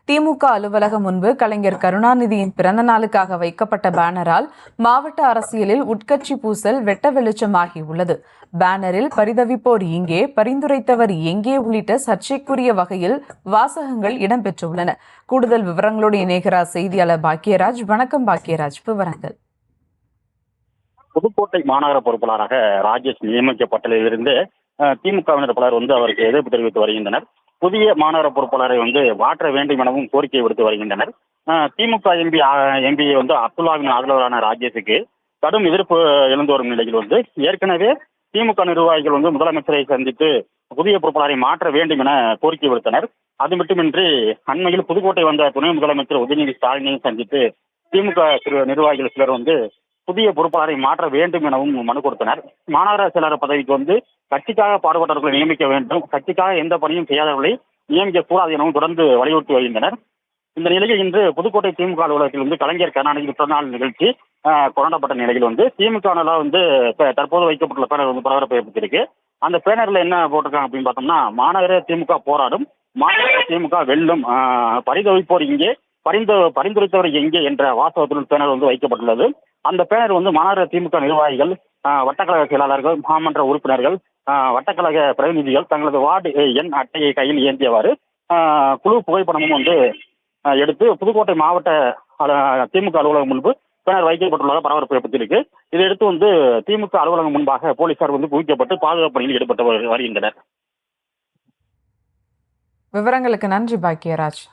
திமுக அலுவலகம் முன்பு கலைஞர் கருணாநிதியின் பிறந்த நாளுக்காக வைக்கப்பட்ட பேனரால் மாவட்ட அரசியலில் உட்கட்சி பூசல் வெட்ட வெளிச்சமாகியுள்ளது. பேனரில் பரிதவிப்போர் இங்கே, பரிந்துரைத்தவர் எங்கே உள்ளிட்ட சர்ச்சைக்குரிய வகையில் வாசகங்கள் இடம்பெற்றுள்ளன. கூடுதல் விவரங்களோடு இணைகிறார் செய்தியாளர் பாக்கியராஜ். வணக்கம் பாக்கியராஜ், விவரங்கள். புதுக்கோட்டை மாநகர பொறுப்பாளராக ராஜேஷ் நியமிக்கப்பட்டதிலிருந்து திமுகவினர் பலர் அவருக்கு எதிர்ப்பு தெரிவித்து வருகின்றனர். புதிய மாநகர பொறுப்பாளரை மாற்ற வேண்டும் எனவும் கோரிக்கை விடுத்து வருகின்றனர். திமுக எம்பியை அப்துல்லாவின் ஆதரவாளரான ராஜேஷுக்கு கடும் எதிர்ப்பு எழுந்து வரும் நிலையில் ஏற்கனவே திமுக நிர்வாகிகள் முதலமைச்சரை சந்தித்து புதிய பொறுப்பாளரை மாற்ற வேண்டும் என கோரிக்கை விடுத்தனர். அது மட்டுமின்றி அண்மையில் புதுக்கோட்டை வந்த துணை முதலமைச்சர் உதயநிதி ஸ்டாலினையும் சந்தித்து திமுக நிர்வாகிகள் சிலர் புதிய பொறுப்பாளரை மாற்ற வேண்டும் எனவும் மனு கொடுத்தனர். மாநகர செயலாளர் பதவிக்கு கட்சிக்காக பாடுபட்டவர்களை நியமிக்க வேண்டும், கட்சிக்காக எந்த பணியும் செய்யாதவர்களை நியமிக்க கூடாது எனவும் தொடர்ந்து வலியுறுத்தி வருகின்றனர். இந்த நிலையில் இன்று புதுக்கோட்டை திமுக அலுவலகத்தில் கலைஞர் கருணாநிதி பிறந்தநாள் நிகழ்ச்சி கொண்டாடப்பட்ட நிலையில் திமுக தற்போது வைக்கப்பட்டுள்ள பேனர் பரபரப்பை ஏற்படுத்தியிருக்கு. அந்த பேனர்ல என்ன போட்டிருக்காங்க அப்படின்னு பார்த்தோம்னா, மாநகர திமுக போராடும், மாநகர திமுக வெல்லும், பரிதவிப்போர் இங்கே, பரிந்துரைத்தவர் எங்கே என்ற வாசகத்துடன் பேனர் வைக்கப்பட்டுள்ளது. அந்த பேனர் மாநகர திமுக நிர்வாகிகள், வட்டக்கழக செயலாளர்கள், மாமன்ற உறுப்பினர்கள், வட்டக்கழக பிரதிநிதிகள் தங்களது வார்டு எண் அட்டையை கையில் ஏந்தியவாறு குழு புகைப்படமும் எடுத்து புதுக்கோட்டை மாவட்ட திமுக அலுவலகம் முன்பு பேனர் வைக்கப்பட்டுள்ளதாக பரபரப்பு ஏற்படுத்தியிருக்கு. இதையடுத்து திமுக அலுவலகம் முன்பாக போலீசார் குவிக்கப்பட்டு பாதுகாப்பு பணியில் ஈடுபட்டு வருகின்றனர். விவரங்களுக்கு நன்றி பாக்கியராஜ்.